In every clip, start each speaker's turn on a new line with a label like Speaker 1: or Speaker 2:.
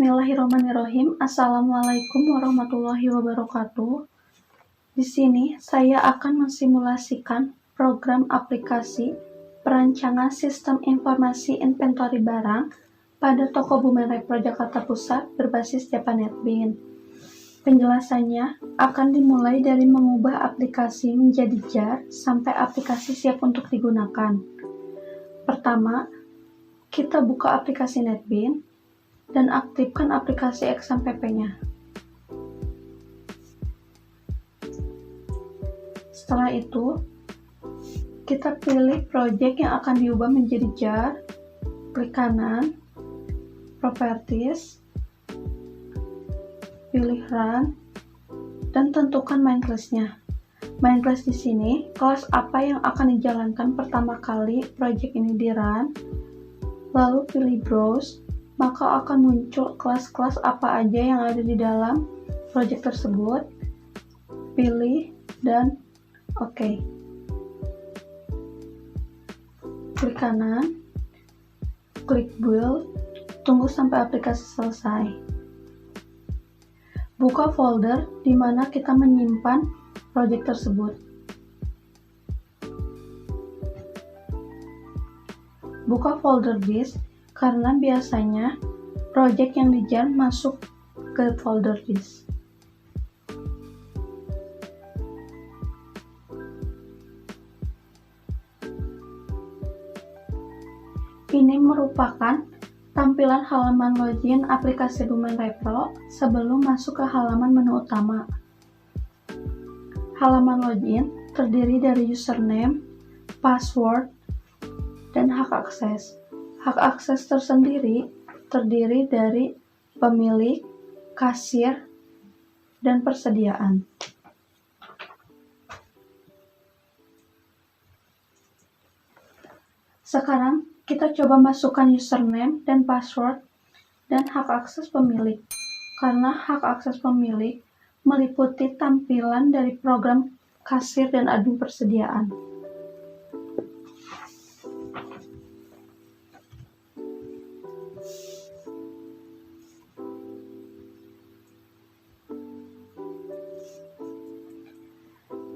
Speaker 1: Bismillahirrahmanirrahim. Assalamualaikum warahmatullahi wabarakatuh. Di sini saya akan mensimulasikan program aplikasi perancangan sistem informasi inventory barang pada toko Bumen Repro Jakarta Pusat berbasis Java NetBeans. Penjelasannya akan dimulai dari mengubah aplikasi menjadi jar sampai aplikasi siap untuk digunakan. Pertama, kita buka aplikasi NetBeans dan aktifkan aplikasi XAMPP-nya. Setelah itu, kita pilih project yang akan diubah menjadi jar, klik kanan, Properties, pilih Run, dan tentukan main class-nya. Main class di sini, kelas apa yang akan dijalankan pertama kali project ini di-run, lalu pilih Browse, maka akan muncul kelas-kelas apa aja yang ada di dalam project tersebut. Pilih dan OK. Klik kanan, klik Build, tunggu sampai aplikasi selesai. Buka folder di mana kita menyimpan project tersebut. Buka folder disk karena biasanya project yang di-jar masuk ke folder disk. Ini merupakan tampilan halaman login aplikasi Bumen Repro sebelum masuk ke halaman menu utama. Halaman login terdiri dari username, password, dan hak akses. Hak akses tersendiri terdiri dari pemilik, kasir, dan persediaan. Sekarang kita coba masukkan username dan password dan hak akses pemilik, karena hak akses pemilik meliputi tampilan dari program kasir dan admin persediaan.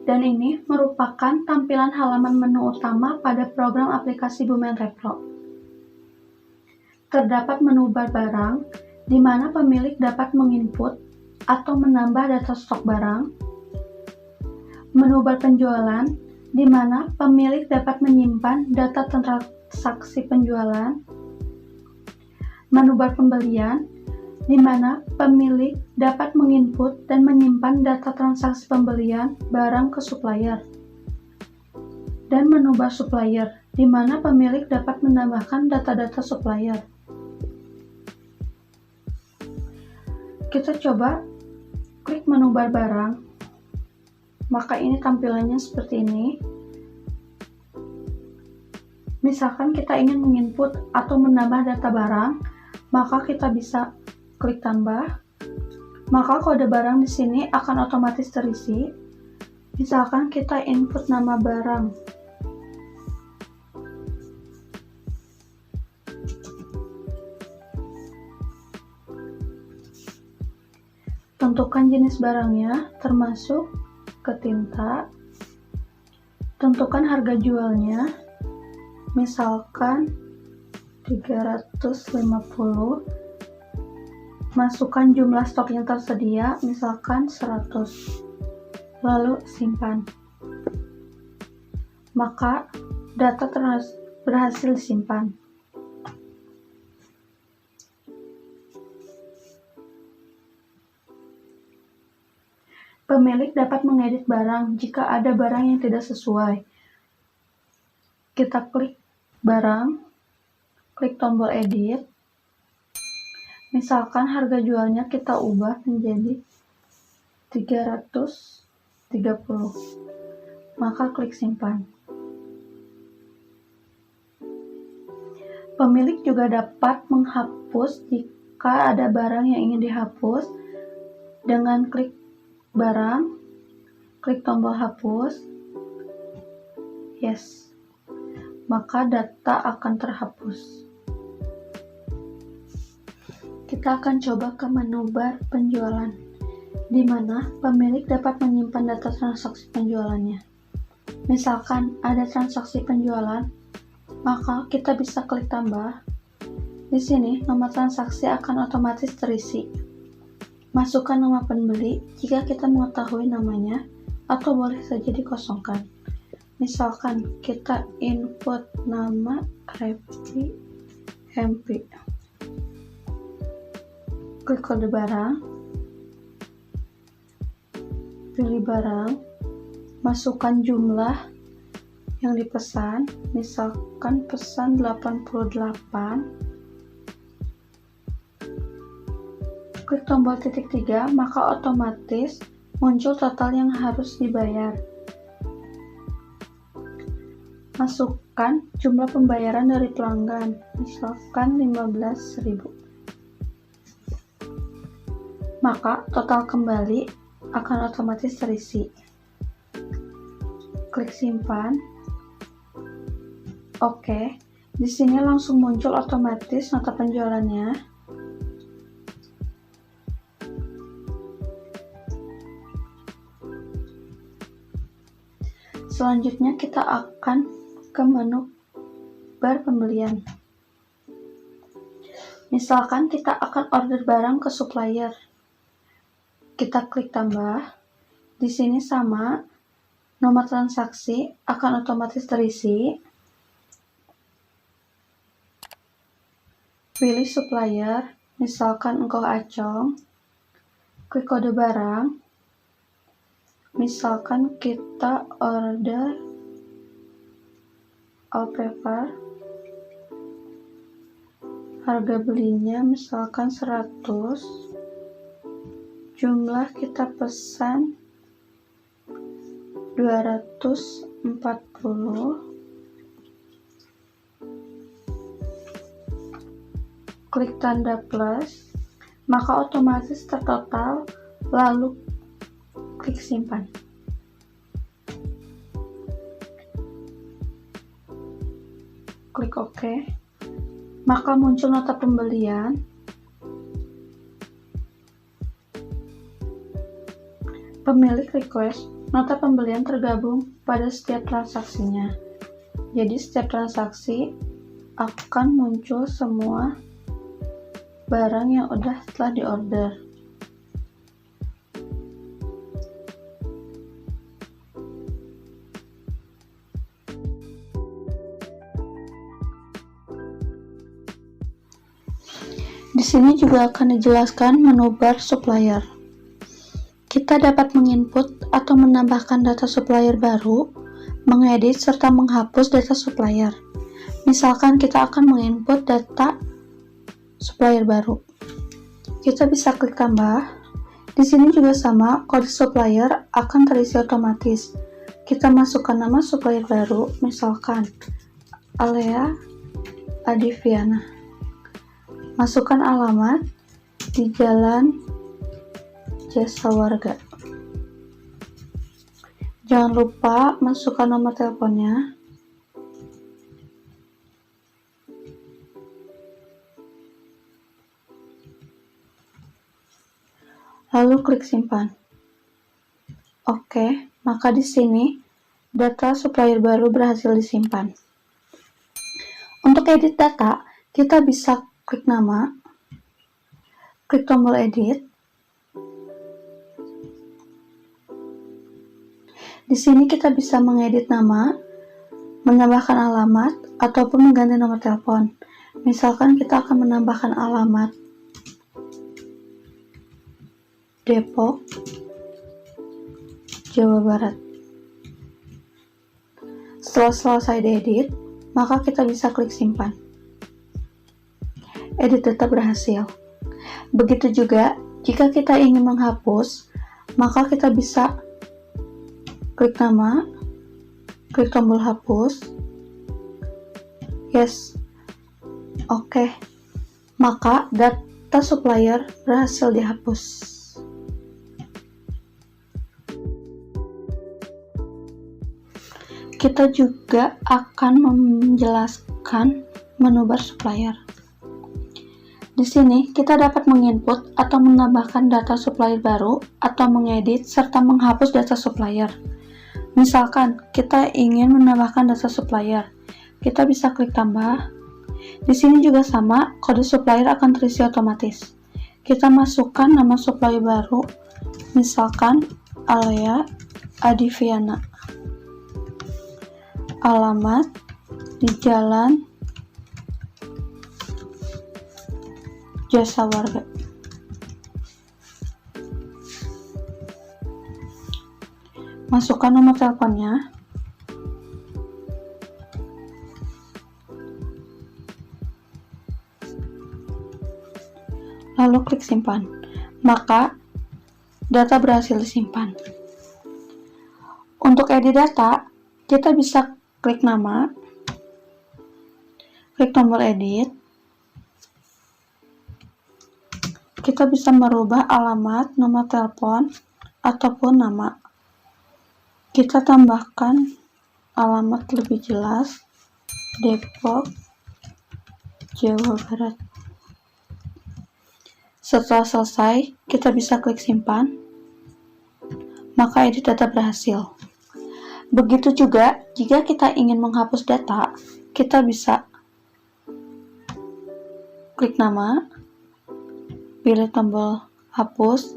Speaker 1: Dan ini merupakan tampilan halaman menu utama pada program aplikasi Bumen Repro. Terdapat menu bar barang, di mana pemilik dapat menginput atau menambah data stok barang. Menu bar penjualan, di mana pemilik dapat menyimpan data transaksi penjualan. Menu bar pembelian, di mana pemilik dapat menginput dan menyimpan data transaksi pembelian barang ke supplier. Dan menu bar supplier, di mana pemilik dapat menambahkan data-data supplier. Kita coba klik menu bar barang, maka ini tampilannya seperti ini. Misalkan kita ingin menginput atau menambah data barang, maka kita bisa klik tambah, maka kode barang di sini akan otomatis terisi. Misalkan kita input nama barang, tentukan jenis barangnya termasuk ketinta, tentukan harga jualnya, misalkan 350. Masukkan jumlah stok yang tersedia, misalkan 100, lalu simpan. Maka data berhasil disimpan. Pemilik dapat mengedit barang jika ada barang yang tidak sesuai. Kita klik barang, klik tombol edit. Misalkan harga jualnya kita ubah menjadi 330, maka klik simpan. Pemilik juga dapat menghapus jika ada barang yang ingin dihapus dengan klik barang, klik tombol hapus, yes, maka data akan terhapus. kita akan coba ke menu bar penjualan, di mana pemilik dapat menyimpan data transaksi penjualannya. Misalkan ada transaksi penjualan, maka kita bisa klik tambah. Di sini, nomor transaksi akan otomatis terisi. Masukkan nama pembeli jika kita mengetahui namanya, atau boleh saja dikosongkan. Misalkan kita input nama Revi MP. Klik kode barang, pilih barang, masukkan jumlah yang dipesan, misalkan pesan 88. Klik tombol titik 3, maka otomatis muncul total yang harus dibayar. Masukkan jumlah pembayaran dari pelanggan, misalkan 15.000. Maka total kembali akan otomatis terisi. Klik simpan. Oke, di sini langsung muncul otomatis nota penjualannya. Selanjutnya kita akan ke menu bar pembelian. Misalkan kita akan order barang ke supplier. Kita klik tambah. Di sini sama, nomor transaksi akan otomatis terisi. Pilih supplier, misalkan engkau Acong. Klik kode barang. Misalkan kita order wallpaper. Harga belinya misalkan 100. Jumlah kita pesan 240. Klik tanda plus, maka otomatis tertotal, lalu klik simpan. Klik OK, maka muncul nota pembelian. Pemilik request nota pembelian tergabung pada setiap transaksinya. Jadi setiap transaksi akan muncul semua barang yang telah diorder. Di sini juga akan dijelaskan menu bar supplier. Kita dapat menginput atau menambahkan data supplier baru, mengedit serta menghapus data supplier. Misalkan kita akan menginput data supplier baru. Kita bisa klik tambah. Di sini juga sama, kode supplier akan terisi otomatis. Kita masukkan nama supplier baru, misalkan Alea Adiviana. Masukkan alamat di Jalan Jasa Warga. Jangan lupa masukkan nomor teleponnya. Lalu klik simpan. Oke, maka di sini data supplier baru berhasil disimpan. Untuk edit data, kita bisa klik nama, klik tombol edit. Di sini kita bisa mengedit nama, menambahkan alamat, ataupun mengganti nomor telepon. Misalkan kita akan menambahkan alamat Depok, Jawa Barat. Setelah selesai diedit, maka kita bisa klik simpan. Edit data berhasil. Begitu juga, jika kita ingin menghapus, maka kita bisa klik nama, klik tombol hapus, yes, oke, maka data supplier berhasil dihapus. Kita juga akan menjelaskan menu bar supplier. Di sini, kita dapat menginput atau menambahkan data supplier baru atau mengedit serta menghapus data supplier. Misalkan, kita ingin menambahkan data supplier. Kita bisa klik tambah. Di sini juga sama, kode supplier akan terisi otomatis. Kita masukkan nama supplier baru, misalkan Alea Adiviana. Alamat di Jalan Jasa Warga. Masukkan nomor teleponnya. Lalu klik simpan. Maka data berhasil disimpan. Untuk edit data, kita bisa klik nama, klik tombol edit. Kita bisa merubah alamat, nomor telepon, ataupun nama. Kita tambahkan alamat lebih jelas, Depok, Jawa Barat. Setelah selesai, kita bisa klik simpan, maka edit data berhasil. Begitu juga, jika kita ingin menghapus data, kita bisa klik nama, pilih tombol hapus,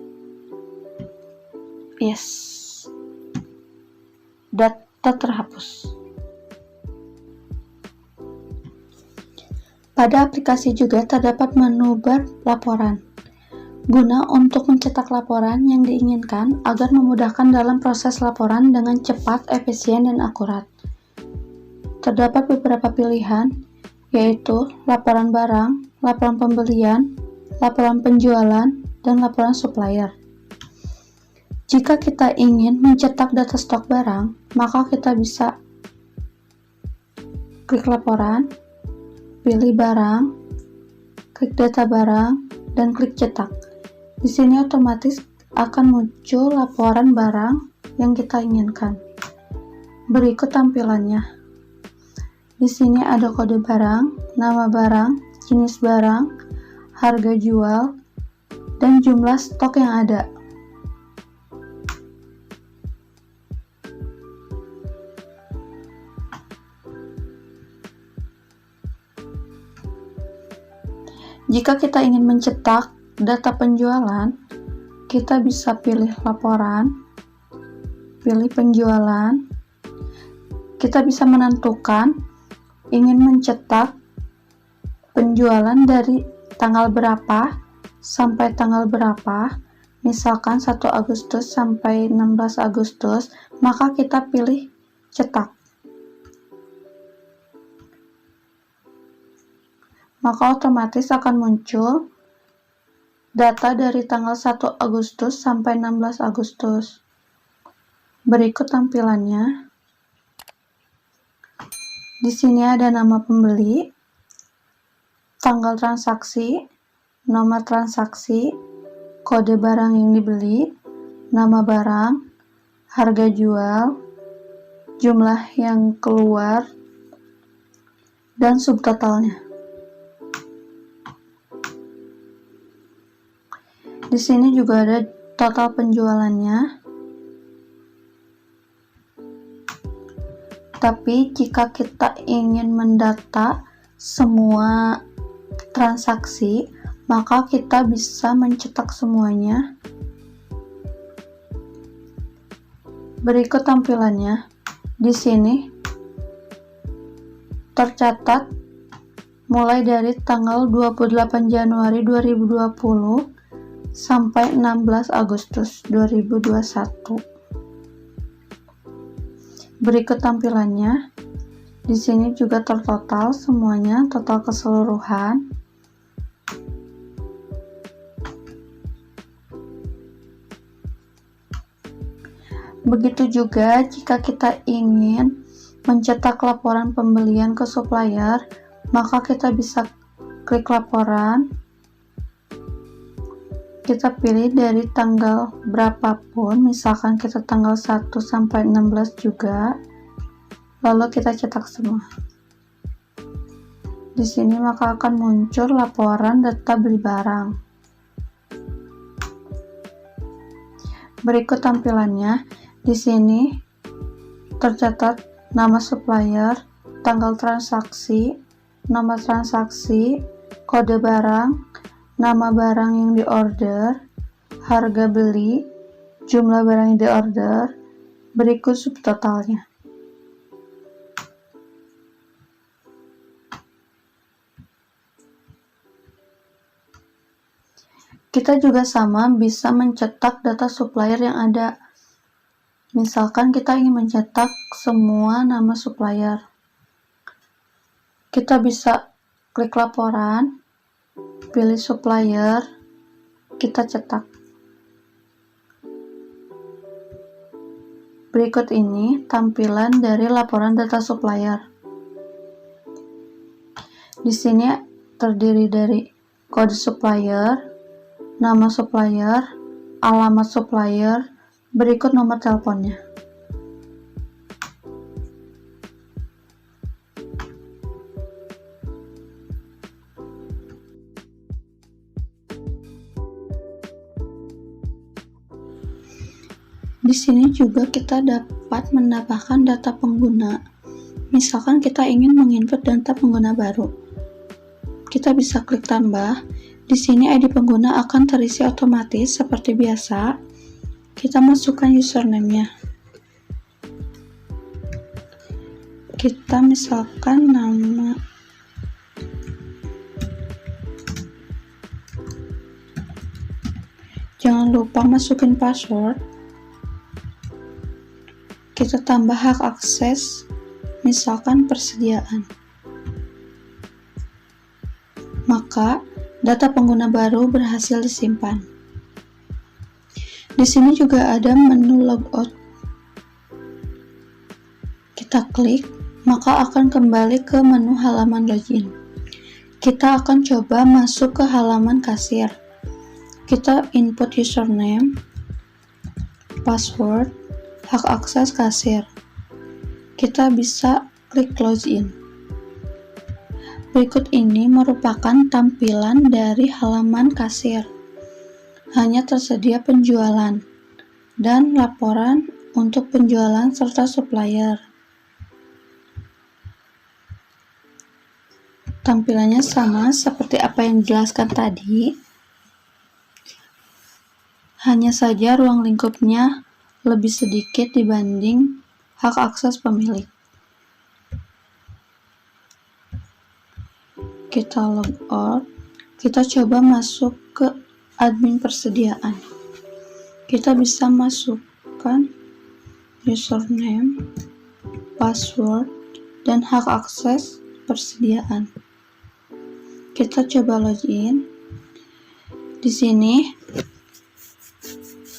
Speaker 1: yes, data terhapus. Pada aplikasi juga terdapat menu bar laporan, guna untuk mencetak laporan yang diinginkan agar memudahkan dalam proses laporan dengan cepat, efisien, dan akurat. Terdapat beberapa pilihan, yaitu laporan barang, laporan pembelian, laporan penjualan, dan laporan supplier. Jika kita ingin mencetak data stok barang, maka kita bisa klik laporan, pilih barang, klik data barang, dan klik cetak. Di sini otomatis akan muncul laporan barang yang kita inginkan. Berikut tampilannya. Di sini ada kode barang, nama barang, jenis barang, harga jual, dan jumlah stok yang ada. Jika kita ingin mencetak data penjualan, kita bisa pilih laporan, pilih penjualan. Kita bisa menentukan ingin mencetak penjualan dari tanggal berapa sampai tanggal berapa, misalkan 1 Agustus sampai 16 Agustus, maka kita pilih cetak. Maka otomatis akan muncul data dari tanggal 1 Agustus sampai 16 Agustus. Berikut tampilannya. Di sini ada nama pembeli, tanggal transaksi, nomor transaksi, kode barang yang dibeli, nama barang, harga jual, jumlah yang keluar, dan subtotalnya. Di sini juga ada total penjualannya. Tapi jika kita ingin mendata semua transaksi, maka kita bisa mencetak semuanya. Berikut tampilannya. Di sini tercatat mulai dari tanggal 28 Januari 2020 sampai 16 Agustus 2021. Berikut tampilannya. Di sini juga tertotal semuanya, total keseluruhan. Begitu juga jika kita ingin mencetak laporan pembelian ke supplier, maka kita bisa klik laporan. Kita pilih dari tanggal berapapun, misalkan kita tanggal 1 sampai 16 juga, lalu kita cetak semua. Di sini maka akan muncul laporan data beli barang. Berikut tampilannya. Di sini tercatat nama supplier, tanggal transaksi, nomor transaksi, kode barang, nama barang yang diorder, harga beli, jumlah barang yang diorder, berikut subtotalnya. Kita juga sama bisa mencetak data supplier yang ada. Misalkan kita ingin mencetak semua nama supplier. Kita bisa klik laporan, pilih supplier, kita cetak. Berikut ini tampilan dari laporan data supplier. Di sini terdiri dari kode supplier, nama supplier, alamat supplier, berikut nomor teleponnya. Di sini juga kita dapat menambahkan data pengguna. Misalkan kita ingin menginput data pengguna baru. Kita bisa klik tambah. Di sini ID pengguna akan terisi otomatis seperti biasa. Kita masukkan username-nya. Kita misalkan nama. Jangan lupa masukin password. Kita tambah hak akses, misalkan persediaan. Maka, data pengguna baru berhasil disimpan. Di sini juga ada menu logout. Kita klik, maka akan kembali ke menu halaman login. Kita akan coba masuk ke halaman kasir. Kita input username, password, hak akses kasir. Kita bisa klik login. Berikut ini merupakan tampilan dari halaman kasir. Hanya tersedia penjualan dan laporan untuk penjualan serta supplier. Tampilannya sama seperti apa yang dijelaskan tadi. Hanya saja ruang lingkupnya lebih sedikit dibanding hak akses pemilik. Kita logout, kita coba masuk ke admin persediaan. Kita bisa masukkan username, password, dan hak akses persediaan. Kita coba login. Di sini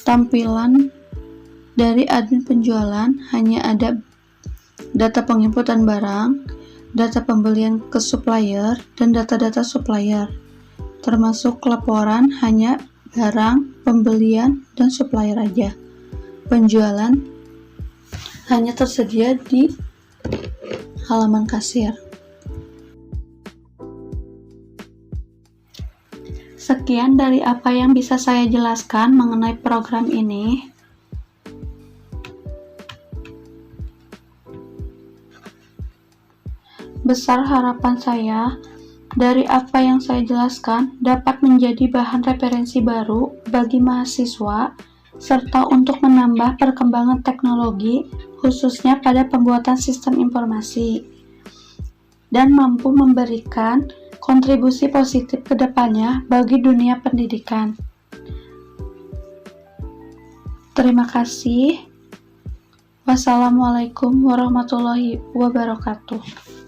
Speaker 1: tampilan dari admin penjualan hanya ada data penginputan barang, data pembelian ke supplier, dan data-data supplier. Termasuk laporan hanya barang, pembelian, dan supplier aja. Penjualan hanya tersedia di halaman kasir. Sekian dari apa yang bisa saya jelaskan mengenai program ini. Besar harapan saya dari apa yang saya jelaskan dapat menjadi bahan referensi baru bagi mahasiswa serta untuk menambah perkembangan teknologi khususnya pada pembuatan sistem informasi dan mampu memberikan kontribusi positif ke depannya bagi dunia pendidikan. Terima kasih. Wassalamualaikum warahmatullahi wabarakatuh.